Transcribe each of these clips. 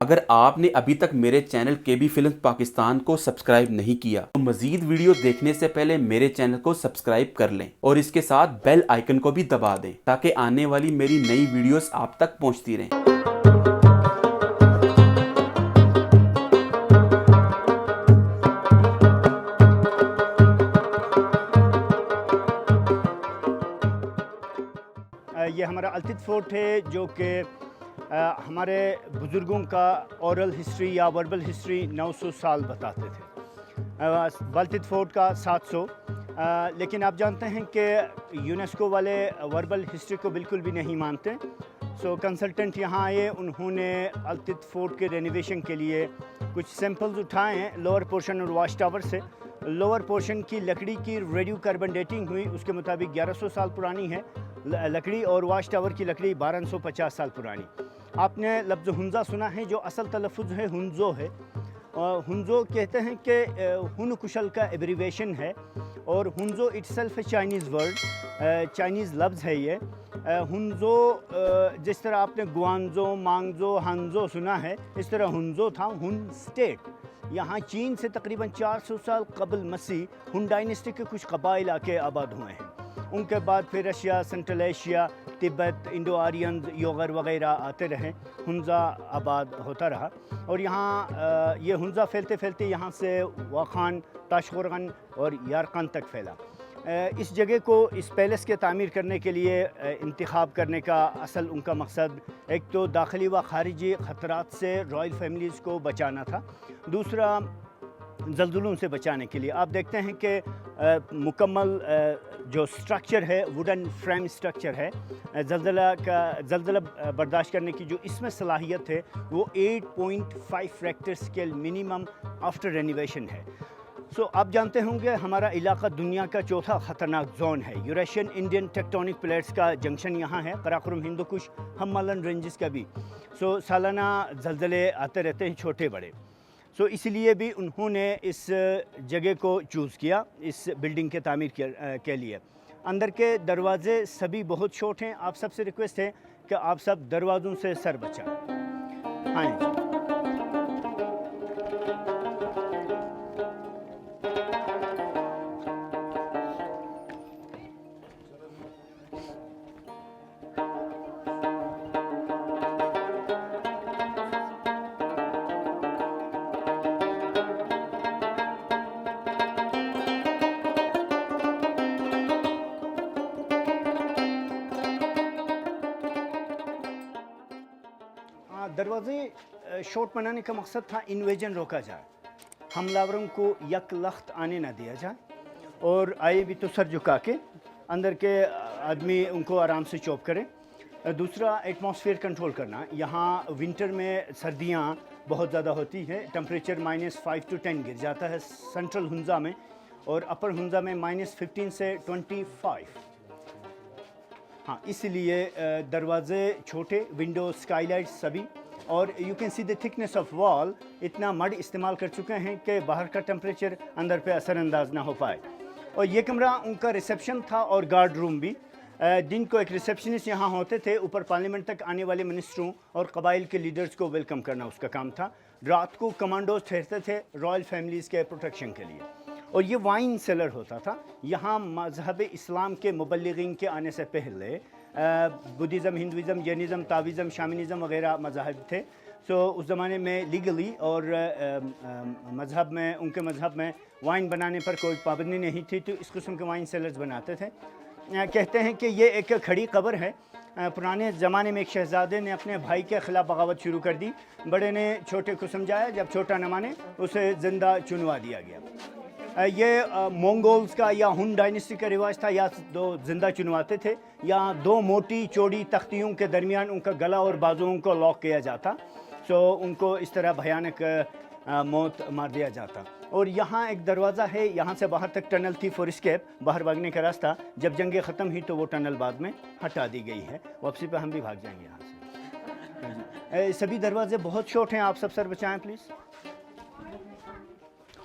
अगर आपने अभी तक मेरे चैनल KB फिल्म्स पाकिस्तान को सब्सक्राइब नहीं किया तो मजीद वीडियो देखने से पहले मेरे चैनल को सब्सक्राइब कर लें और इसके साथ बेल आइकन को भी दबा दें ताकि आने वाली मेरी नई वीडियोस आप तक पहुंचती रहें। ये हमारा अल्तित फोर्ट है जो कि हमारे बुज़ुर्गों का ओरल हिस्ट्री या वर्बल हिस्ट्री 900 साल बताते थे। अल्तित फोर्ट का 700। लेकिन आप जानते हैं कि यूनेस्को वाले वर्बल हिस्ट्री को बिल्कुल भी नहीं मानते। सो कंसल्टेंट यहाँ आए, उन्होंने अल्तित फोर्ट के रेनोवेशन के लिए कुछ सैंपल्स उठाए हैं लोअर पोर्शन और वॉच टावर से। लोअर पोर्शन की लकड़ी की रेडियो कार्बन डेटिंग हुई, उसके मुताबिक 1100 साल पुरानी है लकड़ी, और वॉच टावर की लकड़ी 1250 साल पुरानी। आपने लफ्ज़ हुंजा सुना है, जो असल तलफ़ुज़ है हुंजो है। हुंजो कहते हैं कि हुन कुशल का एब्रीवेशन है, और हुंजो इट्सेल्फ चाइनीज़ वर्ड, चाइनीज़ लफ्ज़ है ये। हुंजो जिस तरह आपने गुआंजो, मांगजो, हांजो सुना है, इस तरह हुंजो था हुन स्टेट। यहाँ चीन से तकरीबन 400 साल कबल मसीह हुन डायनेस्टी के कुछ कबाइल आके आबाद हुए हैं। उनके बाद फिर Russia, central Asia, Tibet, Indo Aryan, योगर वगैरह आते रहे, हुंजा आबाद होता रहा। और यहाँ ये हुंजा फैलते फैलते यहाँ से वाखान, ताशखोरगन और यारकान तक फैला। इस जगह को इस पैलेस के तामीर करने के लिए इंतखाब करने का असल उनका मकसद एक तो दाखिली व ख़ारिजी ख़तरात से रॉयल फैमिलीज़ को बचाना था, दूसरा ज़लज़लों से बचाने के लिए। आप देखते हैं कि मुकम्मल जो स्ट्रक्चर है वुडन फ्रेम स्ट्रक्चर है, ज़लज़ला बर्दाश्त करने की जो इसमें सलाहियत है वो 8.5 Richter scale minimum after renovation है। सो आप जानते होंगे हमारा इलाका दुनिया का चौथा ख़तरनाक जोन है। यूरेशियन इंडियन टेक्टोनिक प्लेट्स का जंक्शन यहाँ है, कराकोरम, हिंदुकुश, हिमालयन रेंजेस का भी। सो सालाना ज़लज़ले आते रहते हैं, छोटे बड़े। सो इसलिए भी उन्होंने इस जगह को चूज़ किया इस बिल्डिंग के तामीर के लिए। अंदर के दरवाज़े सभी बहुत छोटे हैं। आप सबसे रिक्वेस्ट है कि आप सब दरवाज़ों से सर बचाएं। हाँ जी। दरवाज़े शॉर्ट बनाने का मकसद था इन्वेजन रोका जाए, हमलावरों को यक लख्त आने ना दिया जाए, और आए भी तो सर झुका के अंदर के आदमी उनको आराम से चॉप करें। दूसरा एटमॉस्फेयर कंट्रोल करना। यहाँ विंटर में सर्दियाँ बहुत ज़्यादा होती हैं, टेम्परेचर -5 to 10 गिर जाता है सेंट्रल हुंजा में, और अपर हुंजा में -15 से 25। हाँ, इसलिए दरवाज़े छोटे, विंडो, स्काईलाइट सभी। और you can see the thickness of wall, इतना मड इस्तेमाल कर चुके हैं कि बाहर का टेम्परेचर अंदर पे असरअंदाज ना हो पाए। और ये कमरा उनका रिसेप्शन था और गार्ड रूम भी। दिन को एक रिसेप्शनिस्ट यहाँ होते थे, ऊपर पार्लियामेंट तक आने वाले मिनिस्टरों और कबाइल के लीडर्स को वेलकम करना उसका काम था। रात को कमांडोज ठहरते थे रॉयल फैमिलीज़ के प्रोटेक्शन के लिए। और ये वाइन सेलर होता था। यहाँ मज़हब इस्लाम के मुबल्लिगीन के आने से पहले बुद्धिज़्म, हिंदुज़म, जैनिज़्म, ताविज़्म, शामिनिज़्म वगैरह मज़ाहब थे। सो उस ज़माने में लीगली और मज़हब में, उनके मज़हब में वाइन बनाने पर कोई पाबंदी नहीं थी, तो इस किस्म के वाइन सेलर्स बनाते थे। कहते हैं कि ये एक खड़ी कब्र है। पुराने ज़माने में एक शहज़ादे ने अपने भाई के ख़िलाफ़ बगावत शुरू कर दी। बड़े ने छोटे को समझाया, जब छोटा न माने उसे ज़िंदा चुनवा दिया गया। ये मंगोल्स का या हुन डायनेस्टी का रिवाज था, या दो ज़िंदा चुनवाते थे या दो मोटी चौड़ी तख्तियों के दरमियान उनका गला और बाजुओं को लॉक किया जाता। सो उनको इस तरह भयानक मौत मार दिया जाता। और यहाँ एक दरवाज़ा है, यहाँ से बाहर तक टनल थी फॉर एस्केप, बाहर भागने का रास्ता। जब जंगें ख़त्म हुई तो वो टनल बाद में हटा दी गई है। वापसी पे हम भी भाग जाएंगे यहाँ से। सभी दरवाजे बहुत शॉर्ट हैं, आप सब सर बचाएं प्लीज़।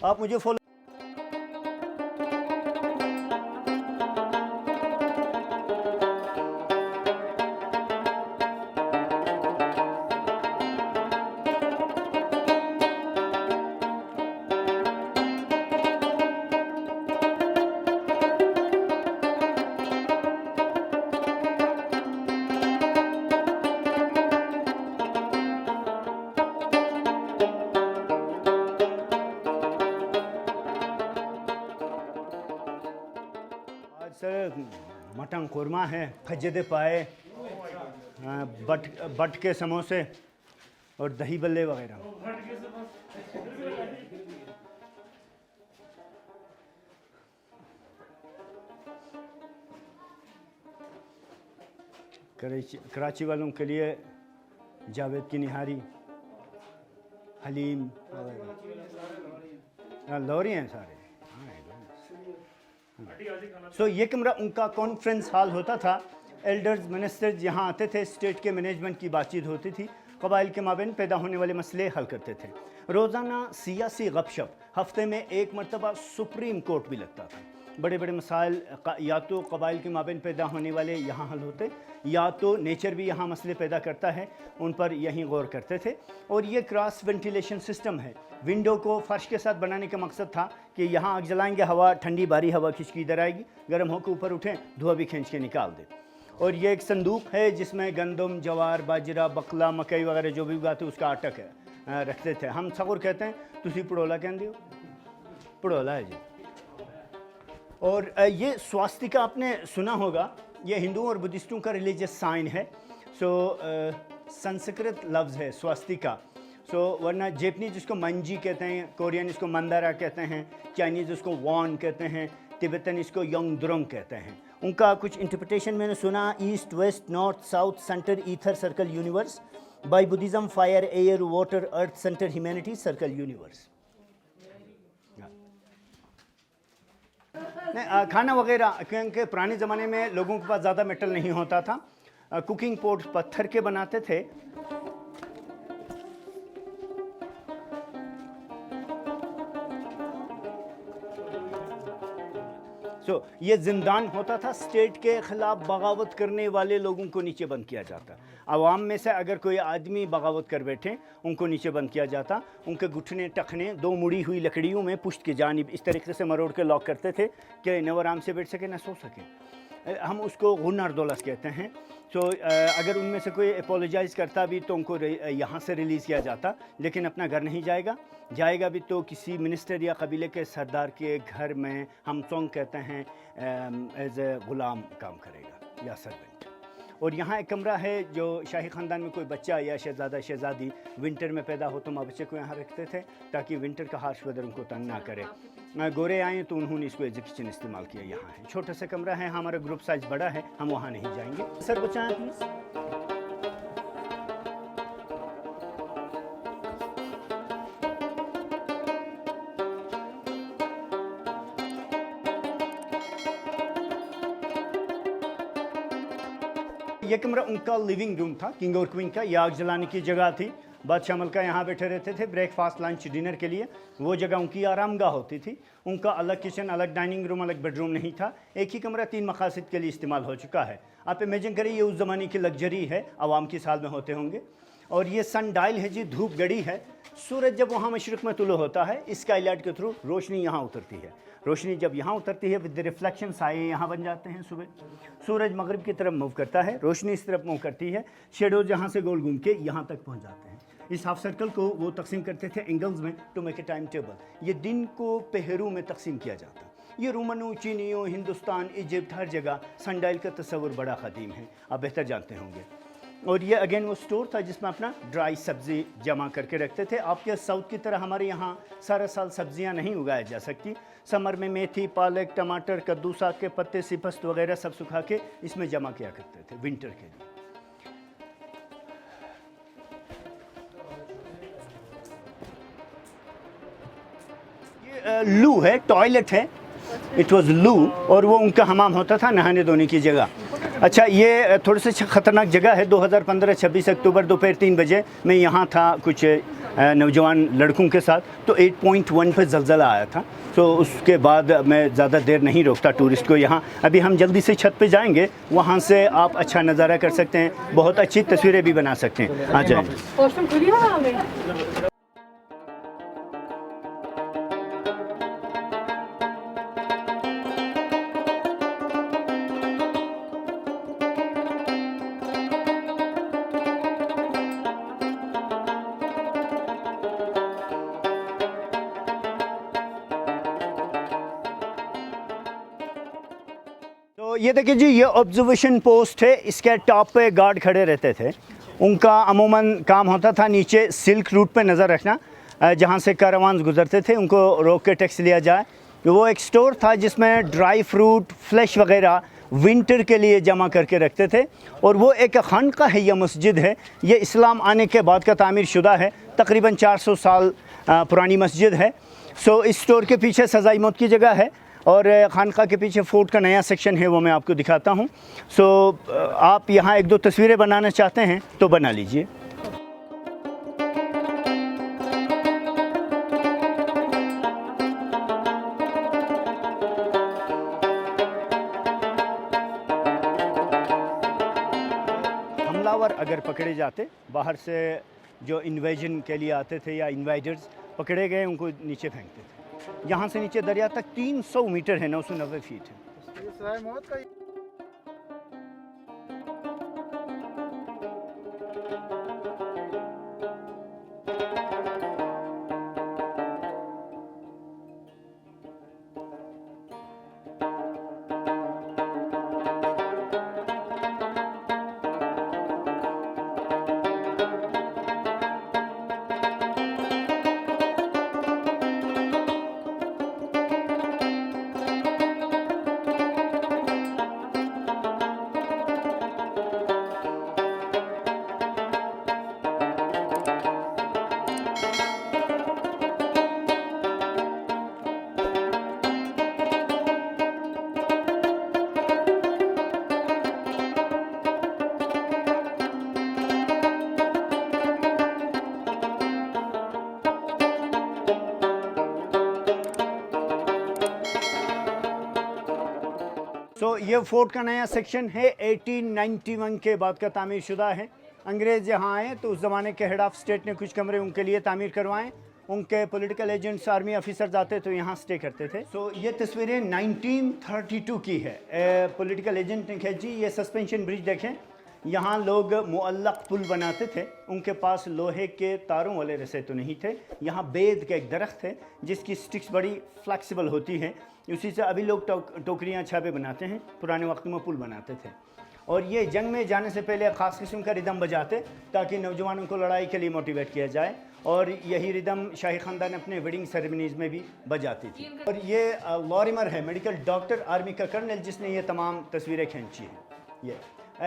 आप मुझे फॉलो। सर मटन खुरमा है, खज्जदे पाए, बट के समोसे और दही बल्ले वगैरह। कराची वालों के लिए जावेद की निहारी, हलीम, लोरी हैं सारे। सो ये कमरा उनका कॉन्फ्रेंस हॉल होता था। एल्डर्स, मिनिस्टर्स यहाँ आते थे, स्टेट के मैनेजमेंट की बातचीत होती थी, कबाइल के माबैन पैदा होने वाले मसले हल करते थे। रोज़ाना सियासी गपशप, हफ्ते में एक मरतबा सुप्रीम कोर्ट भी लगता था। बड़े बड़े मसाइल या तो कबाइल के माबैन पैदा होने वाले यहाँ हल होते, या तो नेचर भी यहाँ मसले पैदा करता है, उन पर यहीं गौर करते थे। और ये क्रॉस वेंटिलेशन सिस्टम है। विंडो को फर्श के साथ बनाने का मकसद था कि यहाँ आग जलाएंगे, हवा ठंडी बारी हवा खिंच के इधर आएगी, गर्म होकर ऊपर उठें, धुआं भी खींच के निकाल दे। और ये एक संदूक है जिसमें गंदम, जवार, बाजरा, बकला, मकई वगैरह जो भी उगाते उसका आटा रखते थे। हम सगुर कहते हैं, तुसी पड़ोला कहते हो, पड़ोला है जी। और ये स्वास्तिका आपने सुना होगा, ये हिंदुओं और बुद्धिस्टों का रिलीजियस साइन है। सो संस्कृत लफ्ज़ है स्वास्तिका। सो वरना जैपनीज इसको मंजी कहते हैं, कोरियन इसको मंदारा कहते हैं, चाइनीज़ इसको वॉन कहते हैं, तिब्बतन इसको योंग द्रोंग कहते हैं। उनका कुछ इंटरप्रिटेशन मैंने सुना, east, west, north, south, centre, ether, circle, universe. By Buddhism, fire, air, water, earth, centre, humanity, circle, universe. नहीं, खाना वगैरह क्योंकि पुराने ज़माने में लोगों के पास ज़्यादा मेटल नहीं होता था, कुकिंग पोट पत्थर के बनाते थे। सो ये जिंदान होता था, स्टेट के ख़िलाफ़ बगावत करने वाले लोगों को नीचे बंद किया जाता। आवाम में से अगर कोई आदमी बगावत कर बैठे, उनको नीचे बंद किया जाता। उनके घुटने टखने दो मुड़ी हुई लकड़ियों में पुश्त की जानिब इस तरीके से मरोड़ के लॉक करते थे कि न वो आराम से बैठ सके न सो सके। हम उसको गुन्नार दौलस कहते हैं। तो अगर उनमें से कोई अपोलोजाइज़ करता भी तो उनको यहाँ से रिलीज़ किया जाता, लेकिन अपना घर नहीं जाएगा भी तो किसी मिनिस्टर या कबीले के सरदार के घर में, हम सोंग कहते हैं, एज ए ग़ुलाम काम करेगा या सर्वेंट। और यहाँ एक कमरा है जो शाही ख़ानदान में कोई बच्चा या शहज़ादा शहज़ादी विंटर में पैदा हो तो माँ बच्चे को यहाँ रखते थे ताकि विंटर का हार्श वेदर उनको तंग ना करे। गोरे आए तो उन्होंने इसको एज ए किचन इस्तेमाल किया। यहाँ है छोटा सा कमरा है, हमारा ग्रुप साइज़ बड़ा है, हम वहाँ नहीं जाएंगे। सर बचाएं प्लीज़। ये कमरा उनका लिविंग रूम था, किंग और क्वीन का। ये आग जलाने की जगह थी। बादशाह मलका यहाँ बैठे रहते थे ब्रेकफास्ट लंच डिनर के लिए। वो जगह उनकी आरामगाह होती थी। उनका अलग किचन, अलग डाइनिंग रूम, अलग बेडरूम नहीं था। एक ही कमरा 3 मकासद के लिए इस्तेमाल हो चुका है। आप इमेजिन करिए, ये उस ज़माने की लग्जरी है, आवाम की साल में होते होंगे। और ये सन डायल है जी, धूप गड़ी है। सूरज जब वहाँ मशरक़ में तुलू होता है, स्काई लाइट के थ्रू रोशनी यहाँ उतरती है। रोशनी जब यहाँ उतरती है विद रिफ्लेक्शन, साए यहाँ बन जाते हैं। सुबह सूरज मगरिब की तरफ मूव करता है, रोशनी इस तरफ मूव करती है, शेडोज यहाँ से गोल घूम के यहाँ तक पहुँच जाते हैं। इस हाफ सर्कल को वो तकसीम करते थे एंगल्स में to make a time table. ये दिन को पहरों में तकसीम किया जाता। ये रोमनों, चीनियों, हिंदुस्तान, इजिप्ट, हर जगह सनडाइल का तस्वुर बड़ा क़दीम है, आप बेहतर जानते होंगे। और ये अगेन वो स्टोर था जिसमें अपना ड्राई सब्ज़ी जमा करके रखते थे। आपके साउथ की तरह हमारे यहाँ सारा साल सब्ज़ियाँ नहीं उगाई जा सकती। समर में मेथी, पालक, टमाटर, कद्दू, साग के पत्ते, सिपस्त वगैरह सब सुखा के इसमें जमा किया करते थे विंटर के लिए। ये लू है, टॉयलेट है, इट वाज लू, और वो उनका हमाम होता था, नहाने धोने की जगह। अच्छा, ये थोड़ी सी ख़तरनाक जगह है। 2015 26 अक्टूबर दोपहर 3 बजे मैं यहाँ था कुछ नौजवान लड़कों के साथ, तो 8.1 पे ज़लज़ला आया था। तो उसके बाद मैं ज़्यादा देर नहीं रोकता टूरिस्ट को यहाँ। अभी हम जल्दी से छत पे जाएंगे, वहाँ से आप अच्छा नज़ारा कर सकते हैं, बहुत अच्छी तस्वीरें भी बना सकते हैं। आ जाएँ। तो ये देखिए जी, ये ऑब्जर्वेशन पोस्ट है। इसके टॉप पे गार्ड खड़े रहते थे। उनका अमूमन काम होता था नीचे सिल्क रूट पे नज़र रखना, जहाँ से कारवान गुजरते थे उनको रोक के टैक्स लिया जाए। वो एक स्टोर था जिसमें ड्राई फ्रूट, फ्लैश वगैरह विंटर के लिए जमा करके रखते थे। और वो एक खानका है या मस्जिद है, ये इस्लाम आने के बाद का तामीर शुदा है, तकरीबन 400 साल पुरानी मस्जिद है। सो इस स्टोर के पीछे सजाई मौत की जगह है, और खानका के पीछे फोर्ट का नया सेक्शन है, वो मैं आपको दिखाता हूँ। सो आप यहाँ 1-2 तस्वीरें बनाना चाहते हैं तो बना लीजिए। हमलावर अगर पकड़े जाते, बाहर से जो इन्वेजन के लिए आते थे या इन्वाइडर्स पकड़े गए, उनको नीचे फेंकते थे। यहाँ से नीचे दरिया तक 300 मीटर है, 990 फीट है। तो ये फोर्ट का नया सेक्शन है, 1891 के बाद का तामीर शुदा है। अंग्रेज़ यहाँ आए तो उस ज़माने के हेड ऑफ स्टेट ने कुछ कमरे उनके लिए तामीर करवाएं। उनके पॉलिटिकल एजेंट्स, आर्मी ऑफिसर्स आते तो यहाँ स्टे करते थे। तो ये तस्वीरें 1932 की है। पॉलिटिकल एजेंट ने खींची। ये सस्पेंशन ब्रिज देखें, यहाँ लोग मुअल्लक पुल बनाते थे। उनके पास लोहे के तारों वाले रस्से तो नहीं थे। यहाँ बेद का एक दरख्त है जिसकी स्टिक्स बड़ी फ्लेक्सिबल होती हैं, उसी से अभी लोग टोकरियाँ छापे बनाते हैं। पुराने वक्त में पुल बनाते थे। और ये जंग में जाने से पहले ख़ास किस्म का रिदम बजाते ताकि नौजवानों को लड़ाई के लिए मोटिवेट किया जाए। और यही रिदम शाही ख़ानदान अपने वेडिंग सेरेमनीज़ में भी बजाती थी। और ये लॉरिमर है, मेडिकल डॉक्टर, आर्मी का कर्नल, जिसने ये तमाम तस्वीरें खींची हैं। ये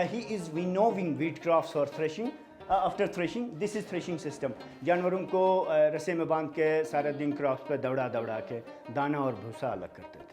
he is winnowing wheat crops for threshing. After threshing, this is threshing system. जानवरों को रस्से में बांध के सारा दिन क्रॉप्स पे दौड़ा के दाना और भूसा अलग करते हैं।